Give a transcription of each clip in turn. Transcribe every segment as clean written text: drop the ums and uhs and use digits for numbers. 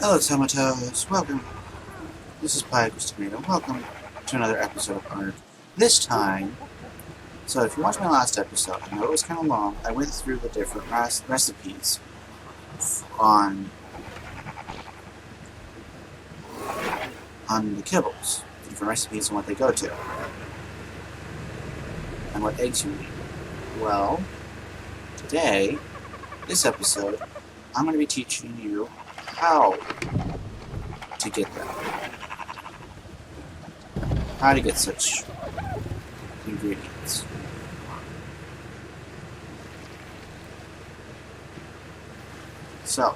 Hello, tomatoes. Welcome. This is Pie Tomato. Welcome to another episode of Art. This time, so if you watched my last episode, I know it was kind of long. I went through the different recipes on the kibbles, the different recipes and what they go to, and what eggs you need. Well, today, this episode, I'm going to be teaching you how to get them. How to get such ingredients. So,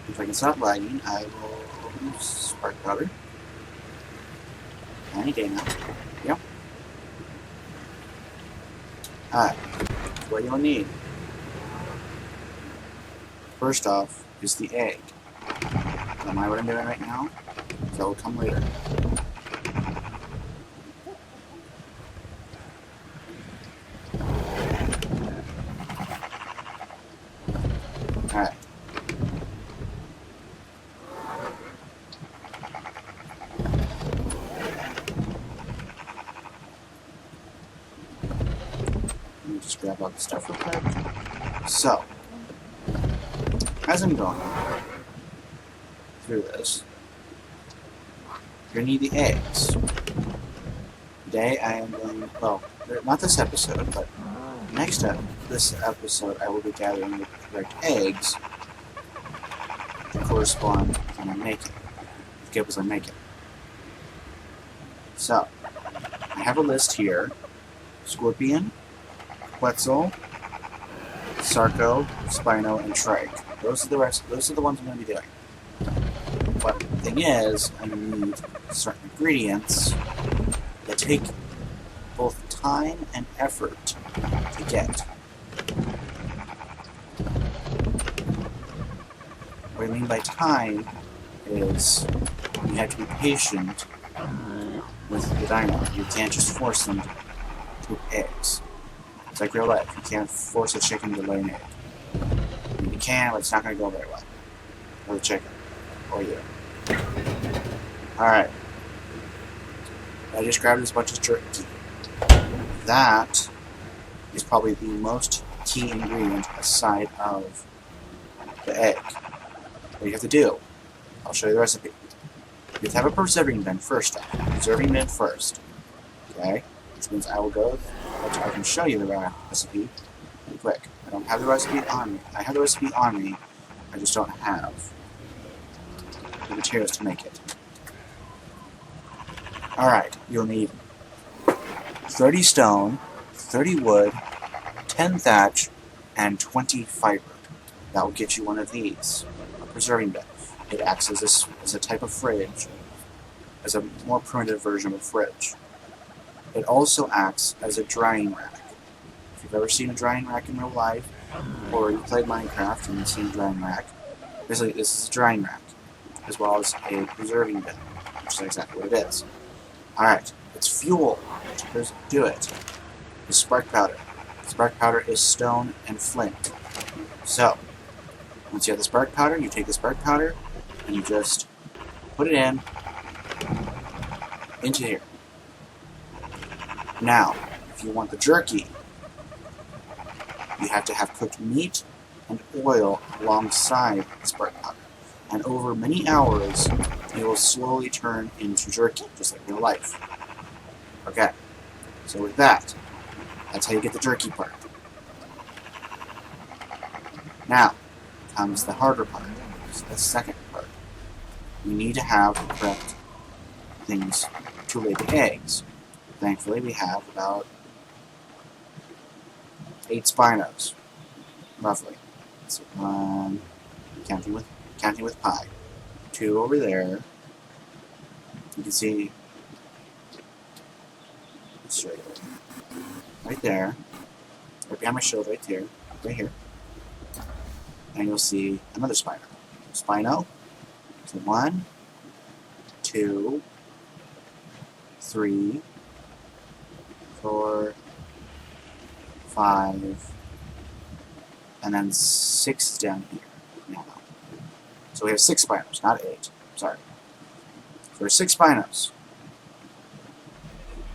if I can stop lagging, I will use spark powder. Any day now. Yep. Alright, what you'll need, first off, is the egg. Don't mind what I'm doing right now, that will come later. Alright. Let me just grab all the stuff real quick. So, as I'm going through this, you're going to need the eggs. Today I am going, well, not this episode, but this episode I will be gathering the correct eggs to correspond with what I'm making, the kibbles I'm making. So, I have a list here: scorpion, quetzal, sarco, spino, and trike. Those are the ones I'm going to be doing. But the thing is, I'm going to need certain ingredients that take both time and effort to get. What I mean by time is you have to be patient with the dino. You can't just force them to poop eggs. It's like real life. You can't force a chicken to lay an egg. I mean, you can, but it's not going to go very well. Or the chicken. Or you. Alright. I just grabbed this bunch of jerky. That is probably the most key ingredient aside of the egg. What you have to do, I'll show you the recipe. You have to have a preserving bin first off. Preserving bin first. Okay? Which means I will go, I can show you the recipe really quick. I don't have the recipe on me. I have the recipe on me, I just don't have the materials to make it. Alright, you'll need 30 stone, 30 wood, 10 thatch, and 20 fiber. That will get you one of these, a preserving bin. It acts as a type of fridge, as a more primitive version of a fridge. It also acts as a drying rack. If you've ever seen a drying rack in real life, or you played Minecraft and you've seen a drying rack, basically this is a drying rack, as well as a preserving bin, which is exactly what it is. Alright, it's fuel to do it. It's spark powder. Spark powder is stone and flint. So, once you have the spark powder, you take the spark powder and you just put it into here. Now, if you want the jerky, you have to have cooked meat and oil alongside the spark powder. And over many hours, it will slowly turn into jerky, just like real life. Okay, so with that, that's how you get the jerky part. Now, comes the harder part, the second part. You need to have the correct things to lay the eggs. Thankfully, we have about 8 spinos, roughly. So, counting with pie. 2 over there. You can see, let's show you, right there, right behind my shoulder, right here, and you'll see another spino. So 1, 2, 3, 4, 5, and then 6 down here now. So we have 6 spinos, not 8. Sorry. So there's 6 spinos.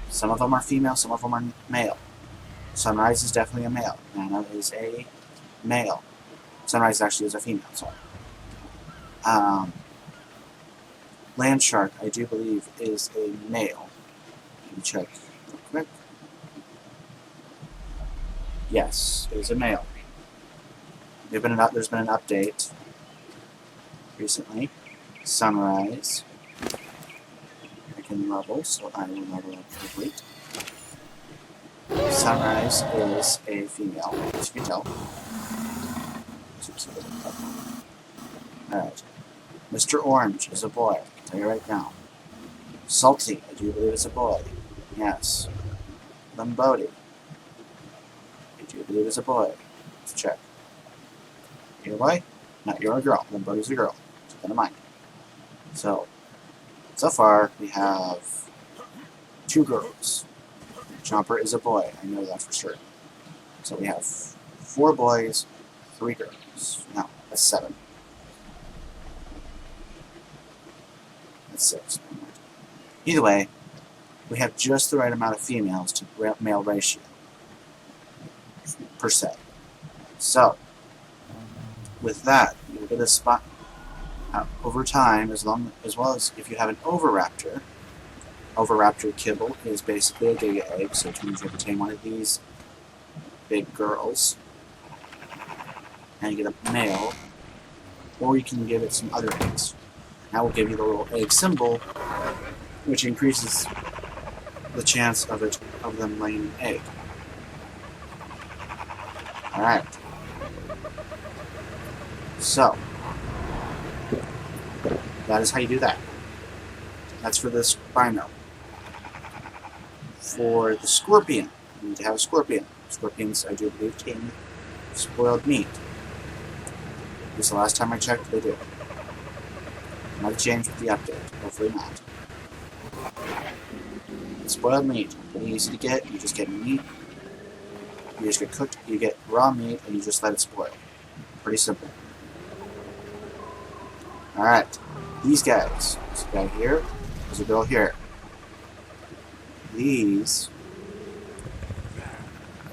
Some of them are female, some of them are male. Sunrise is definitely a male. Nana is a male. Sunrise actually is a female, sorry. Land Shark, I do believe, is a male. Let me check real quick. Yes, it is a male. There's been an update recently. Sunrise. I can level, so I will level up quickly. Sunrise is a female, as you can tell. Alright. Mr. Orange is a boy, I'll tell you right now. Salty, I do believe it's a boy. Yes. Lambodi, I do believe it's a boy. Let's check. You're a boy? No, you're a girl. Lambodi's a girl. Keep that in mind. So far, we have 2 girls. Chomper is a boy, I know that for sure. So we have 4 boys, 3 girls. No, that's 7. That's 6. Either way, we have just the right amount of females to male ratio, per se. So, with that, you'll get a spot over time, as well as if you have an Oviraptor. Oviraptor Kibble is basically a giga egg, so it means you have to tame one of these big girls, and you get a male, or you can give it some other eggs. That will give you the little egg symbol, which increases the chance of them laying an egg. Alright. So, that is how you do that. That's for the Spino. For the Scorpion, you need to have a Scorpion. Scorpions, I do believe, tame spoiled meat. This is the last time I checked, they did. Might have changed with the update. Hopefully not. Spoiled meat. Pretty easy to get. You just get meat. You just get cooked. You get raw meat, and you just let it spoil. Pretty simple. Alright. These guys. There's a guy here. There's a girl here. These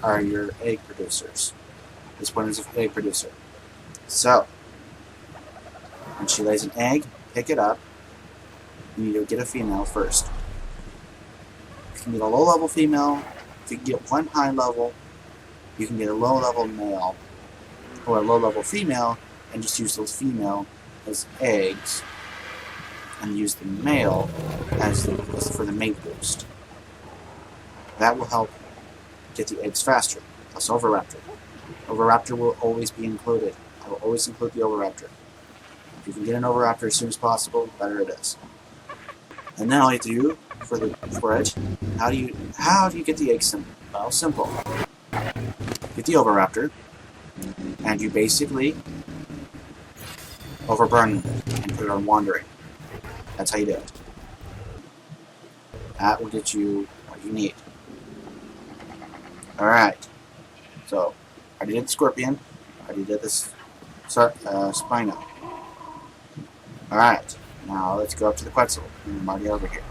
are your egg producers. This one is an egg producer. So, when she lays an egg, pick it up. You need to get a female first. You can get a low-level female. If you can get one high level, you can get a low-level male or a low-level female, and just use those female as eggs, and use the male as for the mate boost. That will help get the eggs faster. Plus Oviraptor. Oviraptor will always be included. I will always include the Oviraptor. If you can get an Oviraptor as soon as possible, the better it is. And now I do for it. How do you get the egg symbol? Well, simple. Get the Oviraptor, and you basically overburn it and put it on wandering. That's how you do it. That will get you what you need. Alright. So, I already did the Scorpion. I already did this Spino. Alright. Now let's go up to the Quetzal. I'm already over here.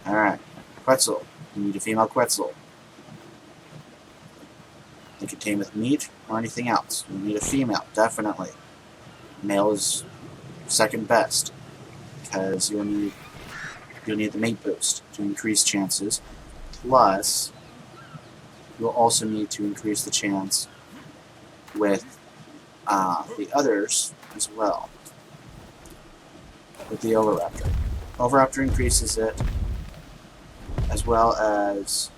Alright. Quetzal. You need a female Quetzal. You can tame with meat or anything else. You need a female, definitely. Male is second best, because you'll need the mate boost to increase chances. Plus, you'll also need to increase the chance with the others as well. With the Oviraptor. Oviraptor increases it, as well as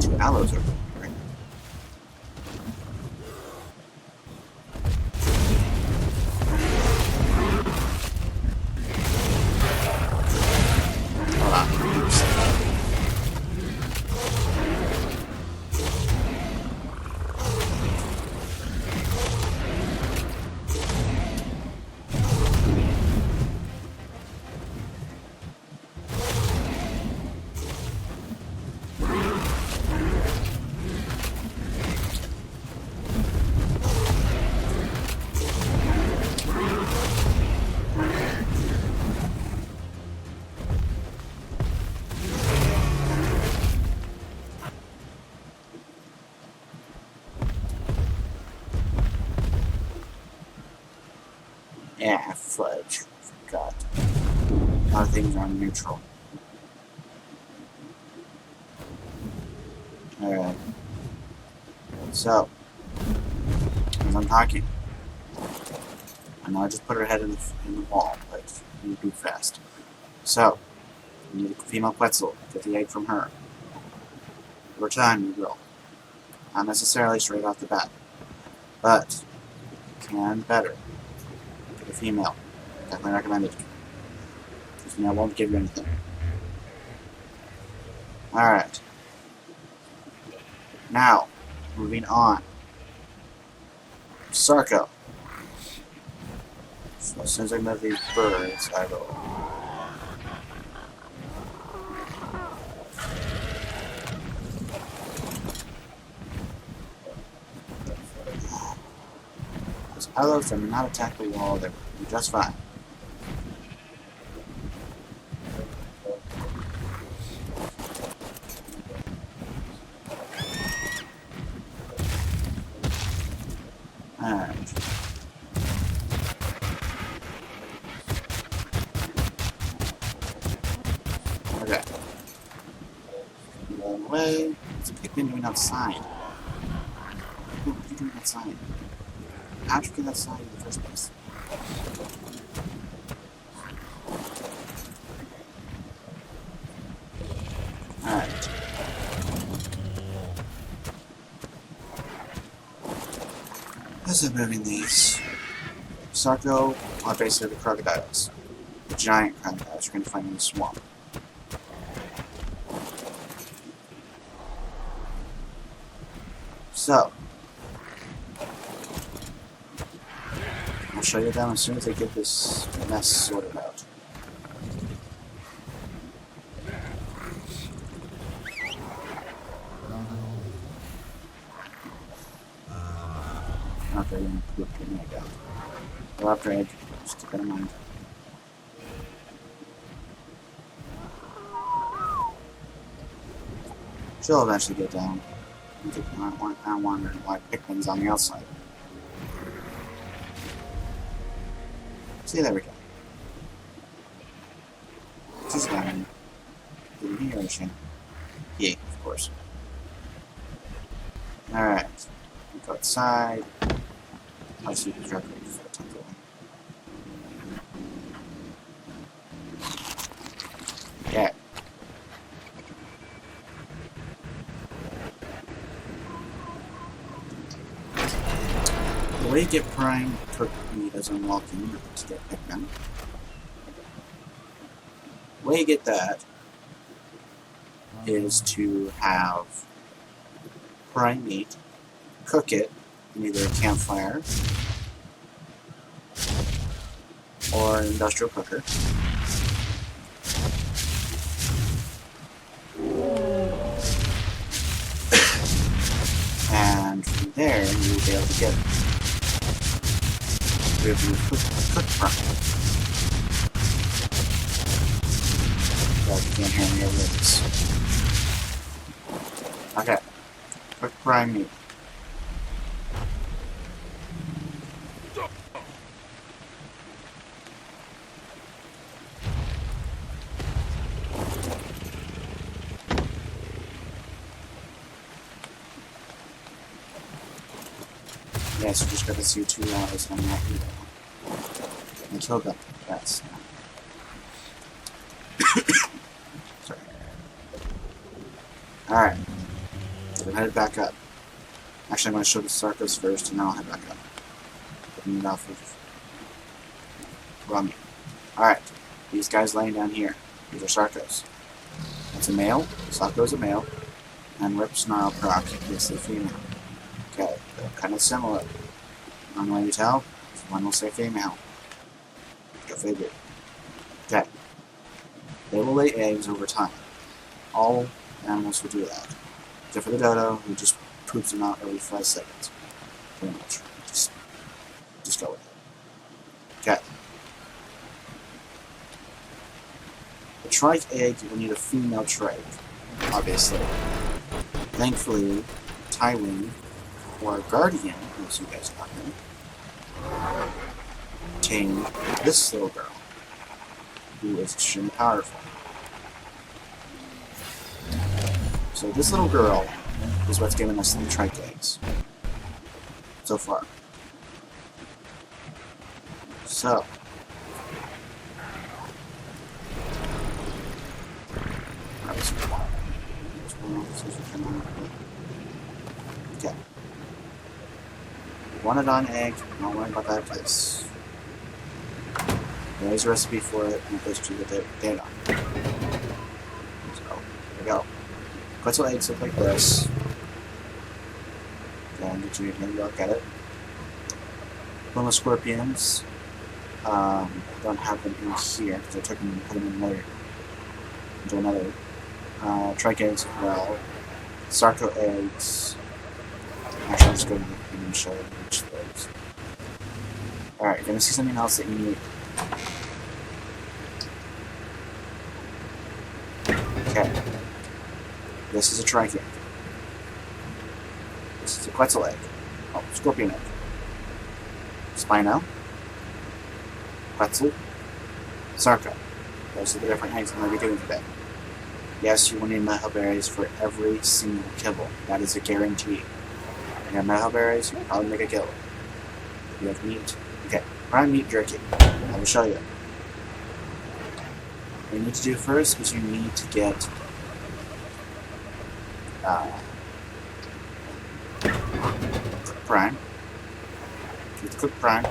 2 allos are right. Hold on. Oops. have fudge. Forgot. A lot of things are neutral. Alright. So, as I'm talking, I know I just put her head in the wall, but you do fast. So, you need a female Quetzal. Get the egg from her. Over time, you will. Not necessarily straight off the bat, but can better. Get a female. Definitely recommended. The female won't give you anything. Alright. Now, moving on. Sarco. So as soon as I move these birds, I will. Those allos do not attack the wall, they're just fine. Alright. Okay. Roll away. What's a pigman doing outside? What are you doing outside? How'd you get outside in the first place? Alright. As I'm moving these, Sarco are basically the crocodiles. The giant crocodiles you're going to find in the swamp. So, I'll show you them as soon as I get this mess sorted out. Okay, I'm going to put my egg out. Go after egg, just keep that in mind. She'll eventually get down. I'm wondering why Pikmin's on the outside. See, there we go. She's down. Didn't hear she? Yeah, of course. Alright. Go outside. I'll see the truck ready for the temple. Okay. The way you get prime cooked meat as I'm walking to get Pikmin. The way you get that is to have prime meat, cook it in either a campfire or an industrial cooker. And from there, you will be able to get rid of your cooked prime. But you can't hear me over this. Okay. Cooked prime meat. Yeah, so just got to see 2 hours and I'm not here. I killed them. That's sorry. Alright. So we're headed back up. Actually, I'm going to show the Sarcos first, and then I'll head back up. Putting it off of Rummy. Alright. These guys laying down here. These are Sarcos. That's a male. Sarco's a male. And Rip Snarl Proc is the female. Okay, they're kind of similar. One way you tell, one will say female. Go figure. Okay. They will lay eggs over time. All animals will do that. Except for the dodo, who just poops them out every 5 seconds. Pretty much. Just go with it. Okay. The trike egg, you will need a female trike, obviously. Thankfully, Tywin, or Guardian, as you guys call him, tame this little girl, who is extremely powerful. So this little girl is what's giving us the trike eggs so far. So okay. Wanted on egg, not worrying about that place. There's a recipe for it, and it goes to the data. So, there we go. Pretzel eggs look like this. Then get you to look at it. Boneless scorpions. Don't have them in here because I took them and put them in later. Into another. Trike eggs as well. Sarco eggs. Actually, I'll just go to the thing and show you which those. Alright, you're gonna see something else that you need. Okay. This is a trike egg. This is a Quetzal egg. Oh, scorpion egg. Spino. Quetzal. Sarco. Those are the different eggs I'm going to be doing today. Yes, you will need metal berries for every single kibble. That is a guarantee. If you have metal berries, you can probably make a kibble. If you have meat. Okay, prime meat jerky. I will show you. What you need to do first is you need to get cooked prime. Get the cooked prime.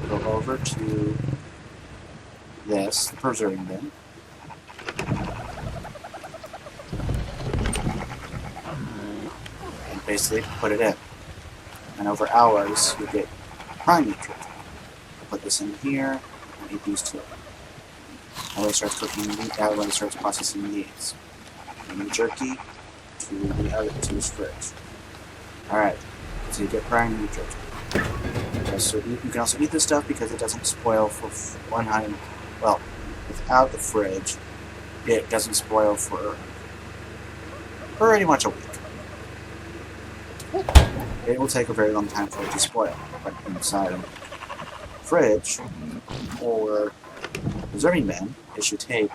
Go over to this, the preserving bin. And basically put it in. And over hours, you get prime meat jerky. Put this in here and eat these two. That way it starts cooking meat, that way it starts processing these. And the jerky to the other two's fridge. Alright, so you get prime meat jerky. Okay, so you can also eat this stuff because it doesn't spoil for well, without the fridge, it doesn't spoil for pretty much a week. It will take a very long time for it to spoil, but inside of the fridge or preserving bin, it should take,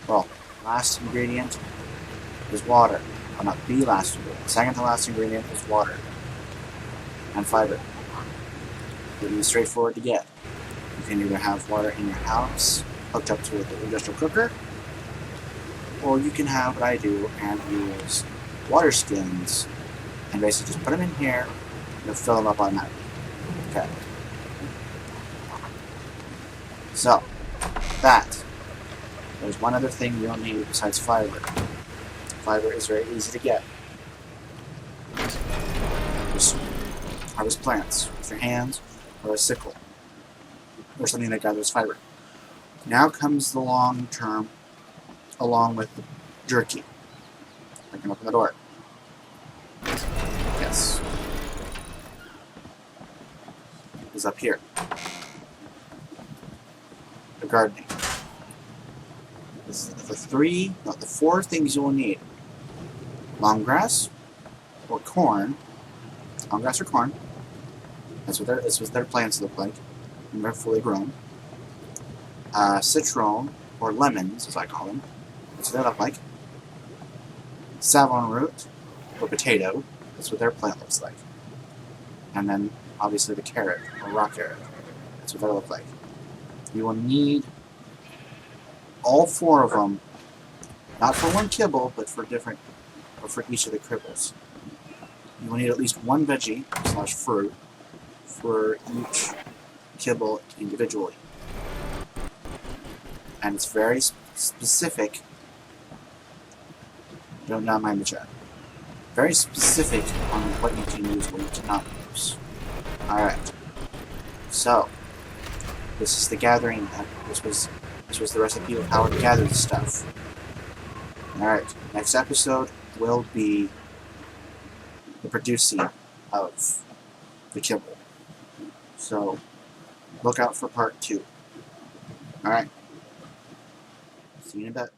well, last ingredient is water. Well, not the last ingredient. Second to last ingredient is water and fiber. Pretty straightforward to get. You can either have water in your house hooked up to the industrial cooker, or you can have what I do and use water skins and basically just put them in here and you'll fill them up automatically. Okay. So, there's one other thing you don't need besides fiber. Fiber is very easy to get. Just harvest plants with your hands or a sickle or something that gathers fiber. Now comes the long term along with the jerky. I can open the door. Yes. It's up here. The gardening. This is the four things you will need. Long grass or corn. Long grass or corn. That's what their plants look like when they're fully grown. Citron or lemons, as I call them. That's what they look like. Savon root or potato. That's what their plant looks like. And then obviously the carrot or raw carrot. That's what they look like. You will need all four of them, not for one kibble, but for each of the kibbles. You will need at least one veggie / fruit for each kibble individually. And it's very specific. Do not mind the chat. Very specific on what you can use, what you cannot use. Alright. So, this is the gathering. This was the recipe of how to gather the stuff. Alright, next episode will be the producing of the kibble. So, look out for part 2. Alright. See you in a bit.